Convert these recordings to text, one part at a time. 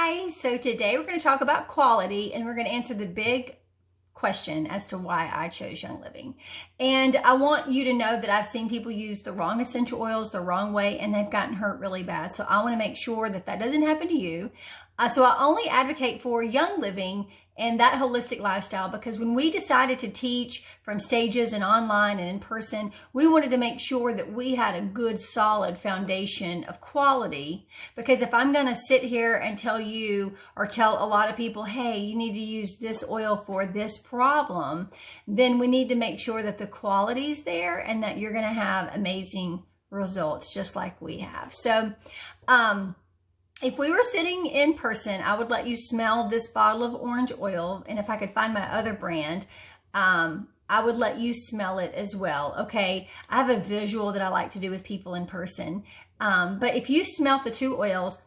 Hi, so today we're going to talk about quality and we're going to answer the big question as to why I chose Young Living. And I want you to know that I've seen people use the wrong essential oils the wrong way and they've gotten hurt really bad. So I want to make sure that that doesn't happen to you. So I only advocate for Young Living and that holistic lifestyle because when we decided to teach from stages and online and in person, we wanted to make sure that we had a good solid foundation of quality. Because if I'm going to sit here and tell you or tell a lot of people, hey, you need to use this oil for this problem, then we need to make sure that the quality is there and that you're going to have amazing results just like we have. So, if we were sitting in person, I would let you smell this bottle of orange oil. And if I could find my other brand, I would let you smell it as well. Okay. I have a visual that I like to do with people in person. But if you smelt the two oils,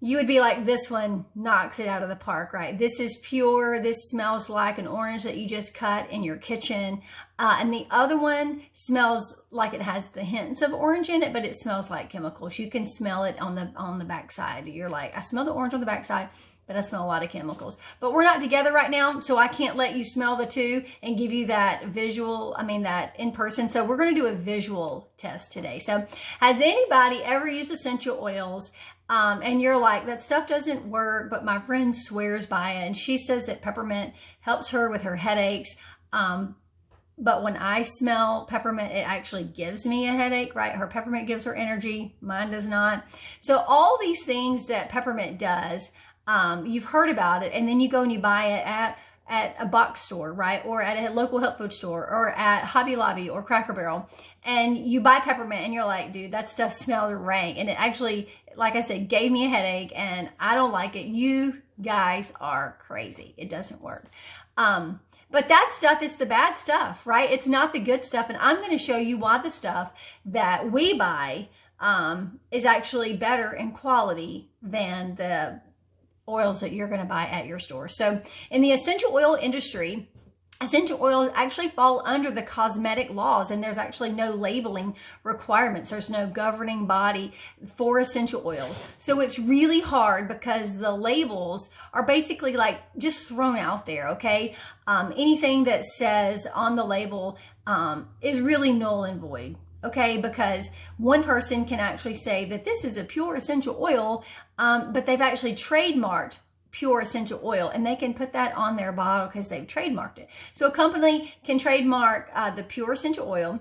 you would be like, this one knocks it out of the park, right? This is pure. This smells like an orange that you just cut in your kitchen. And the other one smells like it has the hints of orange in it, but it smells like chemicals. You can smell it on the backside. You're like, I smell the orange on the backside, but I smell a lot of chemicals. But we're not together right now, so I can't let you smell the two and give you that visual, that in person. So we're going to do a visual test today. So has anybody ever used essential oils and you're like, that stuff doesn't work, but my friend swears by it and she says that peppermint helps her with her headaches. But when I smell peppermint, it actually gives me a headache, right? Her peppermint gives her energy. Mine does not. So all these things that peppermint does, you've heard about it, and then you go and you buy it at a box store, right? Or at a local health food store or at Hobby Lobby or Cracker Barrel. And you buy peppermint and you're like, dude, that stuff smells rank. And it actually, like I said, gave me a headache and I don't like it. You guys are crazy. It doesn't work. But that stuff is the bad stuff, right? It's not the good stuff. And I'm going to show you why the stuff that we buy is actually better in quality than the oils that you're going to buy at your store. So in the essential oil industry, essential oils actually fall under the cosmetic laws, and there's actually no labeling requirements. There's no governing body for essential oils. So it's really hard because the labels are basically like just thrown out there, okay? Anything that says on the label is really null and void. Okay, because one person can actually say that this is a pure essential oil, but they've actually trademarked pure essential oil and they can put that on their bottle because they've trademarked it. So a company can trademark the pure essential oil,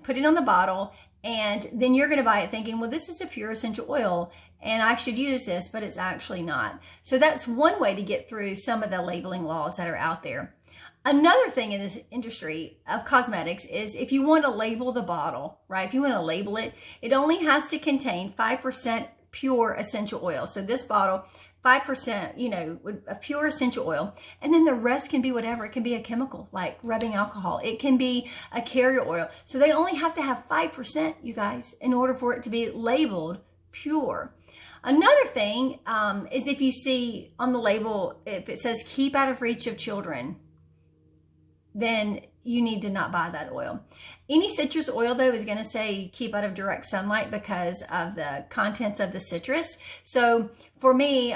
put it on the bottle, and then you're going to buy it thinking, well, this is a pure essential oil and I should use this, but it's actually not. So that's one way to get through some of the labeling laws that are out there. Another thing in this industry of cosmetics is if you want to label the bottle, right? If you want to label it, it only has to contain 5% pure essential oil. So this bottle, 5%, a pure essential oil. And then the rest can be whatever. It can be a chemical like rubbing alcohol. It can be a carrier oil. So they only have to have 5%, you guys, in order for it to be labeled pure. Another thing is if you see on the label, if it says keep out of reach of children, then you need to not buy that oil. Any citrus oil, though, is going to say keep out of direct sunlight because of the contents of the citrus. So for me,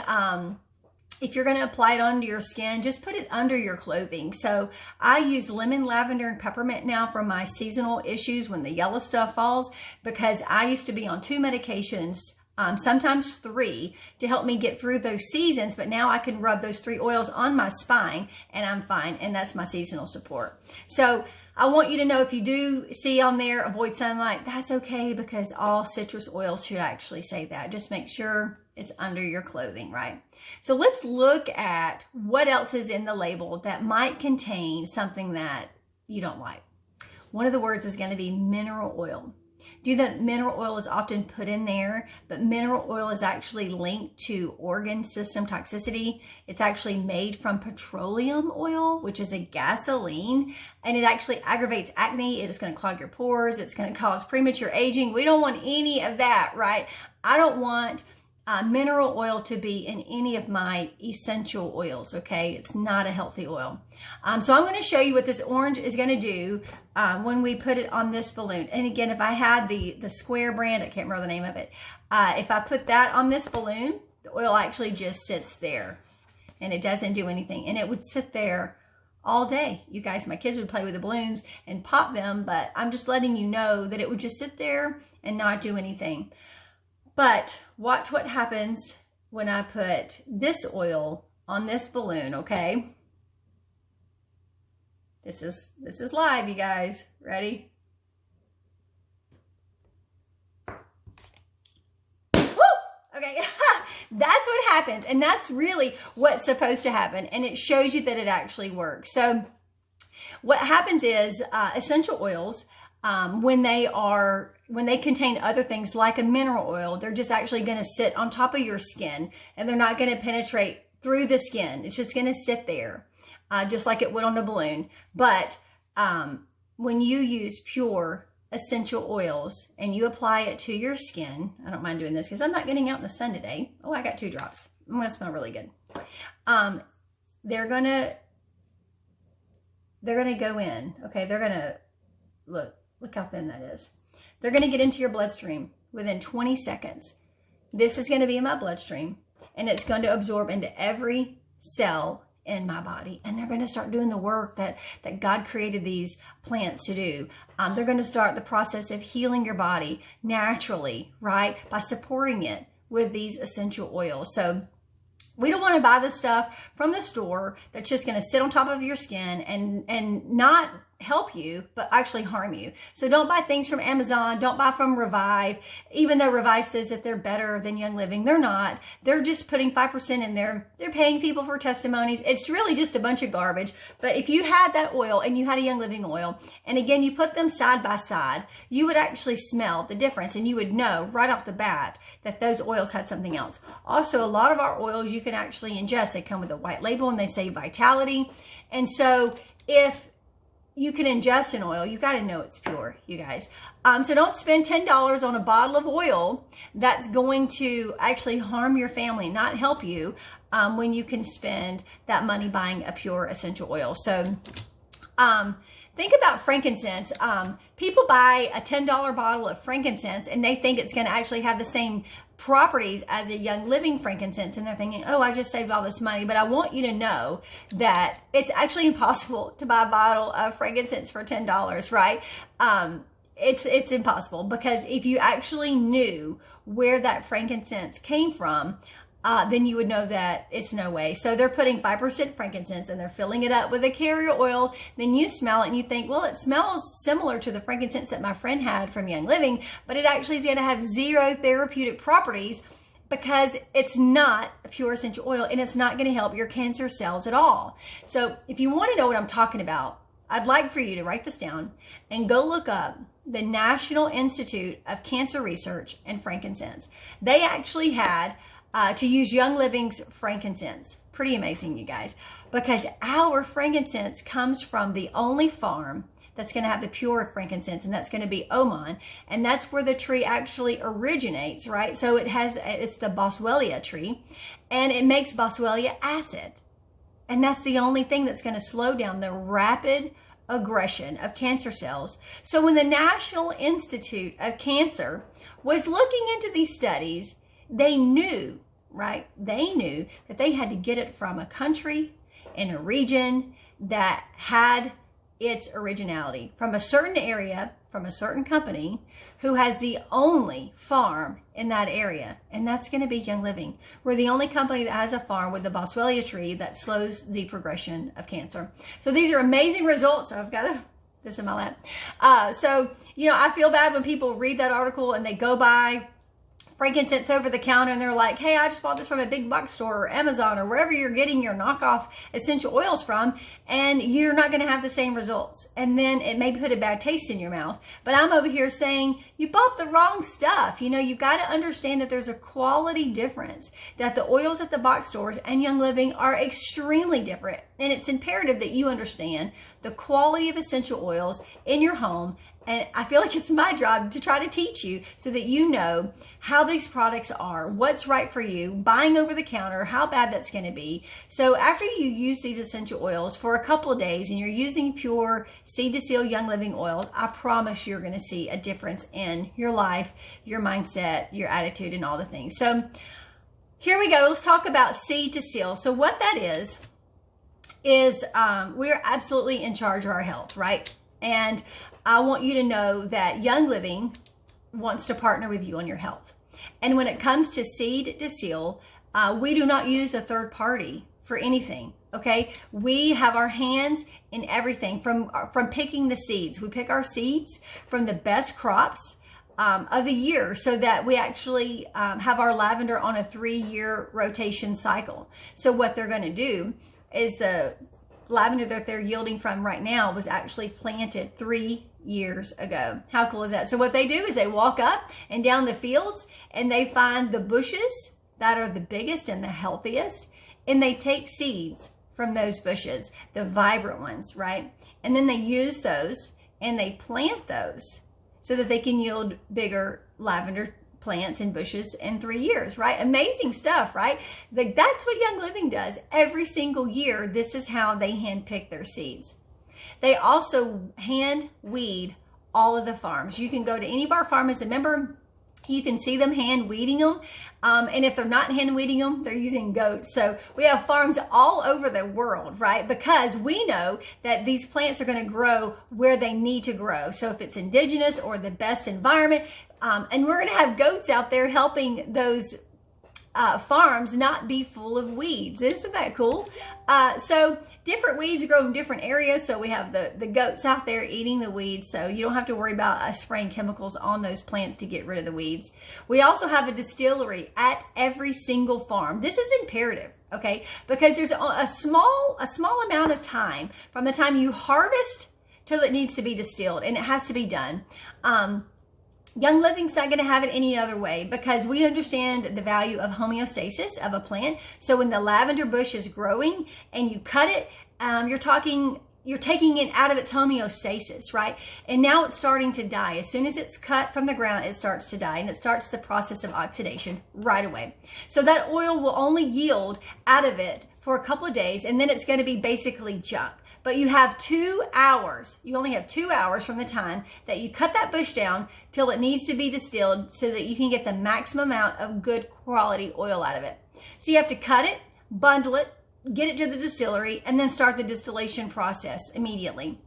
if you're going to apply it onto your skin, just put it under your clothing. So I use lemon, lavender, and peppermint now for my seasonal issues when the yellow stuff falls, because I used to be on 2 medications, sometimes 3, to help me get through those seasons. But now I can rub those 3 oils on my spine and I'm fine. And that's my seasonal support. So I want you to know if you do see on there, avoid sunlight, that's okay because all citrus oils should actually say that. Just make sure it's under your clothing, right? So let's look at what else is in the label that might contain something that you don't like. One of the words is going to be mineral oil. Do you know that mineral oil is often put in there, but mineral oil is actually linked to organ system toxicity. It's actually made from petroleum oil, which is a gasoline, and it actually aggravates acne. It is going to clog your pores. It's going to cause premature aging. We don't want any of that, right? I don't want mineral oil to be in any of my essential oils, okay? It's not a healthy oil. So I'm going to show you what this orange is going to do when we put it on this balloon. And again, if I had the square brand, I can't remember the name of it. If I put that on this balloon, The oil actually just sits there and it doesn't do anything. And it would sit there all day. You guys, my kids would play with the balloons and pop them, but I'm just letting you know that it would just sit there and not do anything. But watch what happens when I put this oil on this balloon, okay? This is live, you guys. Ready? Okay, that's what happens. And that's really what's supposed to happen. And it shows you that it actually works. So what happens is essential oils, when they contain other things like a mineral oil, they're just actually going to sit on top of your skin and they're not going to penetrate through the skin. It's just going to sit there just like it would on a balloon. But when you use pure essential oils and you apply it to your skin, I don't mind doing this because I'm not getting out in the sun today. Oh, I got 2 drops. I'm going to smell really good. They're going to go in. Okay, they're going to look how thin that is. They're going to get into your bloodstream within 20 seconds. This is going to be in my bloodstream and it's going to absorb into every cell in my body, and they're going to start doing the work that God created these plants to do. They're going to start the process of healing your body naturally, right? By supporting it with these essential oils. So we don't want to buy this stuff from the store that's just going to sit on top of your skin and not help you, but actually harm you. So don't buy things from Amazon. Don't buy from Revive. Even though Revive says that they're better than Young Living, they're not. They're just putting 5% in there. They're paying people for testimonies. It's really just a bunch of garbage. But if you had that oil and you had a Young Living oil, and again, you put them side by side, you would actually smell the difference and you would know right off the bat that those oils had something else. Also, a lot of our oils you can actually ingest. They come with a white label and they say Vitality. And so if you can ingest an oil, you got to know it's pure, you guys. So don't spend $10 on a bottle of oil that's going to actually harm your family, not help you, when you can spend that money buying a pure essential oil. So think about frankincense. People buy a $10 bottle of frankincense and they think it's going to actually have the same properties as a Young Living frankincense, and they're thinking, oh, I just saved all this money. But I want you to know that it's actually impossible to buy a bottle of frankincense for $10, right? It's impossible, because if you actually knew where that frankincense came from, then you would know that it's no way. So they're putting 5% frankincense and they're filling it up with a carrier oil. Then you smell it and you think, well, it smells similar to the frankincense that my friend had from Young Living, but it actually is going to have 0 therapeutic properties because it's not a pure essential oil and it's not going to help your cancer cells at all. So if you want to know what I'm talking about, I'd like for you to write this down and go look up the National Institute of Cancer Research and frankincense. They actually had to use Young Living's frankincense. Pretty amazing, you guys, because our frankincense comes from the only farm that's going to have the pure frankincense, and that's going to be Oman, and that's where the tree actually originates, right? So it's the Boswellia tree, and it makes Boswellia acid, and that's the only thing that's going to slow down the rapid aggression of cancer cells. So when the National Institute of Cancer was looking into these studies, they knew, right? They knew that they had to get it from a country and a region that had its originality, from a certain area, from a certain company who has the only farm in that area. And that's going to be Young Living. We're the only company that has a farm with the Boswellia tree that slows the progression of cancer. So these are amazing results. So I've got this in my lap. So, you know, I feel bad when people read that article and they go by frankincense over the counter and they're like, hey, I just bought this from a big box store or Amazon or wherever you're getting your knockoff essential oils from, and you're not going to have the same results. And then it may put a bad taste in your mouth. But I'm over here saying you bought the wrong stuff. You know, you've got to understand that there's a quality difference, that the oils at the box stores and Young Living are extremely different. And it's imperative that you understand the quality of essential oils in your home. And I feel like it's my job to try to teach you so that you know how these products are, what's right for you, buying over the counter, how bad that's going to be. So after you use these essential oils for a couple of days and you're using pure Seed to Seal Young Living oil, I promise you're going to see a difference in your life, your mindset, your attitude, and all the things. So Here we go. Let's talk about seed to seal. So what that is we're absolutely in charge of our health, right? And I want you to know that Young Living wants to partner with you on your health. And when it comes to seed to seal, we do not use a third party for anything. Okay, we have our hands in everything from picking the seeds. We pick our seeds from the best crops of the year, so that we actually have our lavender on a 3-year rotation cycle. So what they're going to do is the lavender that they're yielding from right now was actually planted 3 years ago. How cool is that? So what they do is they walk up and down the fields and they find the bushes that are the biggest and the healthiest, and they take seeds from those bushes, the vibrant ones, right? And then they use those and they plant those so that they can yield bigger lavender plants and bushes in 3 years, right? Amazing stuff, right? Like, that's what Young Living does. Every single year, this is how they handpick their seeds. They also hand weed all of the farms. You can go to any of our farms as a member. You can see them hand weeding them. And if they're not hand weeding them, they're using goats. So we have farms all over the world, right? Because we know that these plants are going to grow where they need to grow. So if it's indigenous or the best environment, and we're going to have goats out there helping those farms not be full of weeds. Isn't that cool? So different weeds grow in different areas. So we have the goats out there eating the weeds. So you don't have to worry about us spraying chemicals on those plants to get rid of the weeds. We also have a distillery at every single farm. This is imperative, okay? Because there's a small amount of time from the time you harvest till it needs to be distilled, and it has to be done. Young Living's not going to have it any other way, because we understand the value of homeostasis of a plant. So when the lavender bush is growing and you cut it, you're taking it out of its homeostasis, right? And now it's starting to die. As soon as it's cut from the ground, it starts to die, and it starts the process of oxidation right away. So that oil will only yield out of it for a couple of days, and then it's going to be basically junk. But you have 2 hours. You only have 2 hours from the time that you cut that bush down till it needs to be distilled, so that you can get the maximum amount of good quality oil out of it. So you have to cut it, bundle it, get it to the distillery, and then start the distillation process immediately.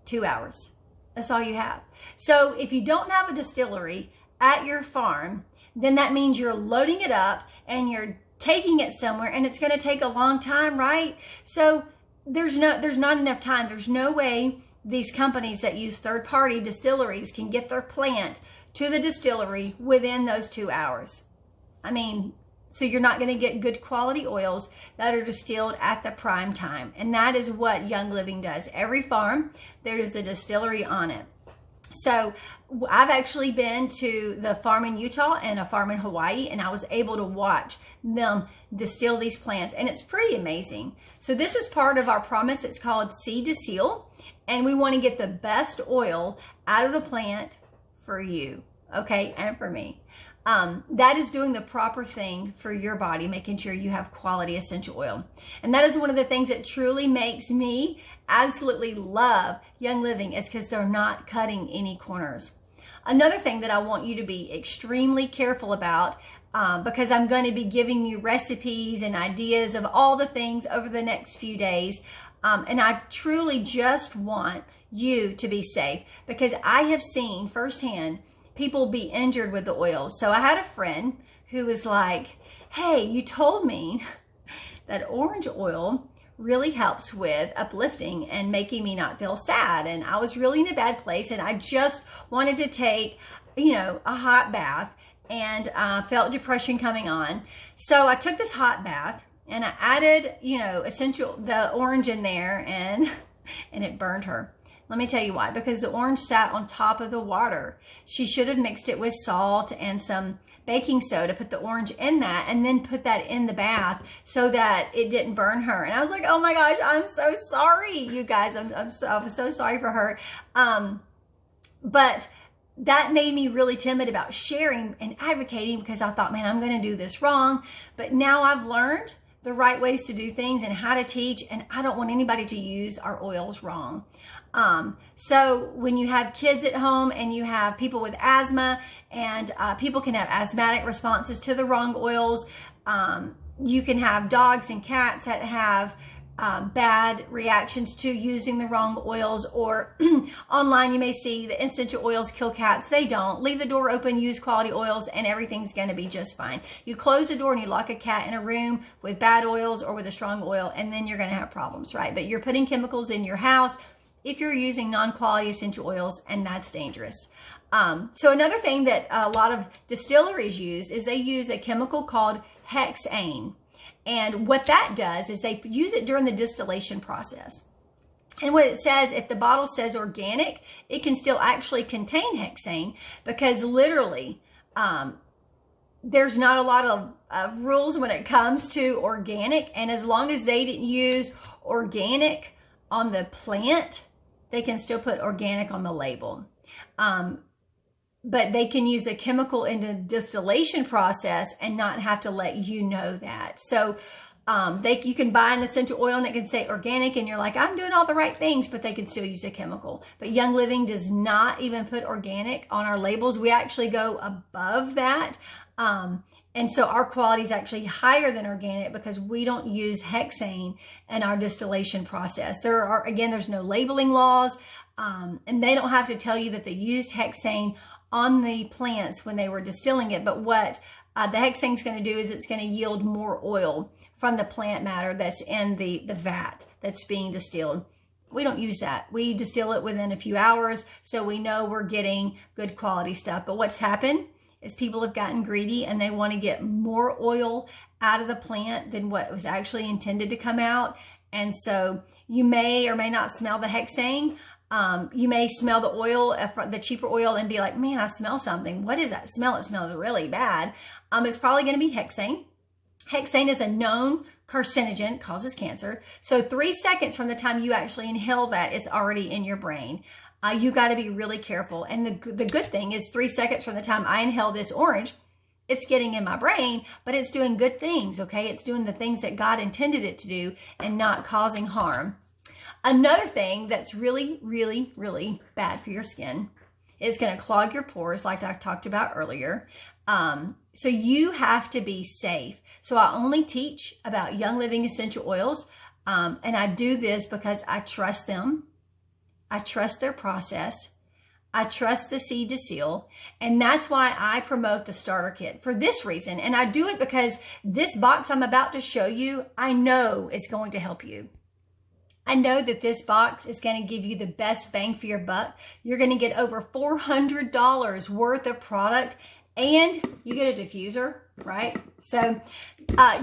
2 hours. That's all you have. So if you don't have a distillery at your farm, then that means you're loading it up and you're taking it somewhere, and it's going to take a long time, right? So there's not enough time. There's no way these companies that use third-party distilleries can get their plant to the distillery within those 2 hours. I mean, so you're not going to get good quality oils that are distilled at the prime time. And that is what Young Living does. Every farm, there is a distillery on it. So I've actually been to the farm in Utah and a farm in Hawaii, and I was able to watch them distill these plants, and it's pretty amazing. So this is part of our promise. It's called Seed to Seal, and we want to get the best oil out of the plant for you, okay, and for me. That is doing the proper thing for your body, making sure you have quality essential oil. And that is one of the things that truly makes me absolutely love Young Living, is because they're not cutting any corners. Another thing that I want you to be extremely careful about, because I'm going to be giving you recipes and ideas of all the things over the next few days. And I truly just want you to be safe, because I have seen firsthand people be injured with the oils. So I had a friend who was like, hey, you told me that orange oil really helps with uplifting and making me not feel sad. And I was really in a bad place, and I just wanted to take, a hot bath, and felt depression coming on. So I took this hot bath and I added, the orange in there, and it burned her. Let me tell you why. Because the orange sat on top of the water. She should have mixed it with salt and some baking soda, put the orange in that, and then put that in the bath so that it didn't burn her. And I was like, oh my gosh, I'm so sorry, you guys. I'm so sorry for her. But that made me really timid about sharing and advocating, because I thought, man, I'm going to do this wrong. But now I've learned the right ways to do things and how to teach, and I don't want anybody to use our oils wrong. So when you have kids at home and you have people with asthma, and people can have asthmatic responses to the wrong oils, You can have dogs and cats that have bad reactions to using the wrong oils, or online you may see the essential oils kill cats. They don't. Leave the door open, use quality oils, and everything's going to be just fine. You close the door and you lock a cat in a room with bad oils or with a strong oil, and then you're going to have problems, right? But you're putting chemicals in your house if you're using non-quality essential oils, and that's dangerous. So another thing that a lot of distilleries use is they use a chemical called hexane. And what that does is they use it during the distillation process. And what it says, if the bottle says organic, it can still actually contain hexane, because literally there's not a lot of rules when it comes to organic. And as long as they didn't use organic on the plant, they can still put organic on the label. But they can use a chemical in the distillation process and not have to let you know that. So you can buy an essential oil and it can say organic, and you're like, I'm doing all the right things, but they can still use a chemical. But Young Living does not even put organic on our labels. We actually go above that. And so our quality is actually higher than organic because we don't use hexane in our distillation process. There's no labeling laws, and they don't have to tell you that they used hexane on the plants when they were distilling it. But what the hexane is going to do is it's going to yield more oil from the plant matter that's in the vat that's being distilled. We don't use that. We distill it within a few hours, so we know we're getting good quality stuff. But what's happened is people have gotten greedy and they want to get more oil out of the plant than what was actually intended to come out. And so you may or may not smell the hexane. You may smell the oil, the cheaper oil, and be like, man, I smell something. What is that smell? It smells really bad. It's probably going to be hexane. Hexane is a known carcinogen, causes cancer. So 3 seconds from the time you actually inhale that, it's already in your brain. You got to be really careful. And the good thing is 3 seconds from the time I inhale this orange, it's getting in my brain, but it's doing good things, okay? It's doing the things that God intended it to do and not causing harm. Another thing that's really, really, really bad for your skin is going to clog your pores, like I talked about earlier. So you have to be safe. So I only teach about Young Living essential oils, and I do this because I trust them. I trust their process. I trust the seed to seal. And that's why I promote the starter kit for this reason. And I do it because this box I'm about to show you, I know is going to help you. I know that this box is going to give you the best bang for your buck. You're going to get over $400 worth of product, and you get a diffuser, right? So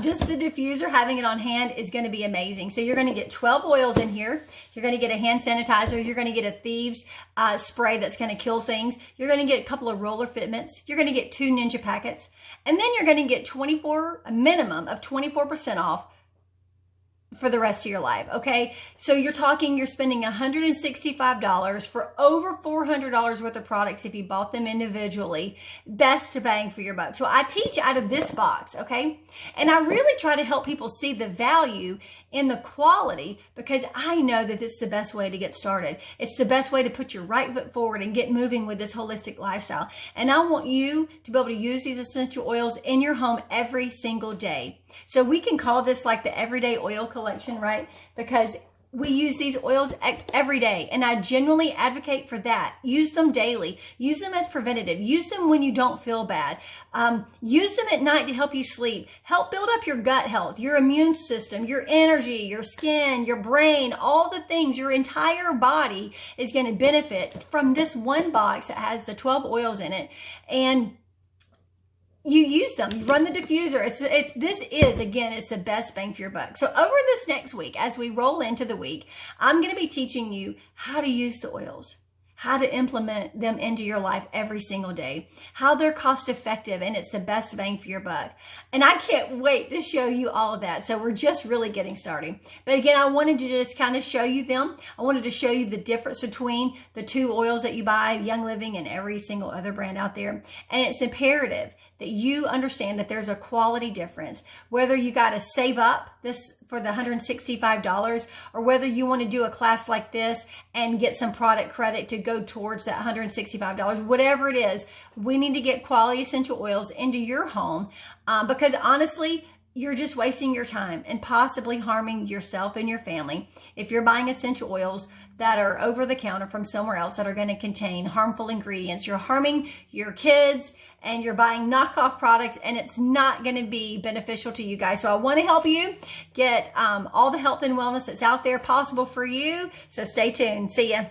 just the diffuser, having it on hand is going to be amazing. So you're going to get 12 oils in here. You're going to get a hand sanitizer. You're going to get a Thieves spray that's going to kill things. You're going to get a couple of roller fitments. You're going to get 2 Ninja packets. And then you're going to get a minimum of 24% off for the rest of your life, okay? So you're spending $165 for over $400 worth of products if you bought them individually. Best bang for your buck. So I teach out of this box, okay? And I really try to help people see the value in the quality, because I know that this is the best way to get started. It's the best way to put your right foot forward and get moving with this holistic lifestyle. And I want you to be able to use these essential oils in your home every single day. So we can call this like the everyday oil collection, right? Because we use these oils every day, and I genuinely advocate for that. Use them daily. Use them as preventative. Use them when you don't feel bad. Use them at night to help you sleep. Help build up your gut health, your immune system, your energy, your skin, your brain, all the things. Your entire body is going to benefit from this one box that has the 12 oils in it. And you use them, you run the diffuser. This is the best bang for your buck. So over this next week, as we roll into the week, I'm going to be teaching you how to use the oils, how to implement them into your life every single day, how they're cost effective, and it's the best bang for your buck. And I can't wait to show you all of that. So we're just really getting started. But again, I wanted to just kind of show you them. I wanted to show you the difference between the 2 oils that you buy, Young Living and every single other brand out there. And it's imperative that you understand that there's a quality difference. Whether you got to save up this for the $165 or whether you want to do a class like this and get some product credit to go towards that $165, whatever it is, we need to get quality essential oils into your home because honestly, you're just wasting your time and possibly harming yourself and your family if you're buying essential oils that are over the counter from somewhere else that are going to contain harmful ingredients. You're harming your kids and you're buying knockoff products, and it's not going to be beneficial to you guys. So I want to help you get all the health and wellness that's out there possible for you. So stay tuned. See ya.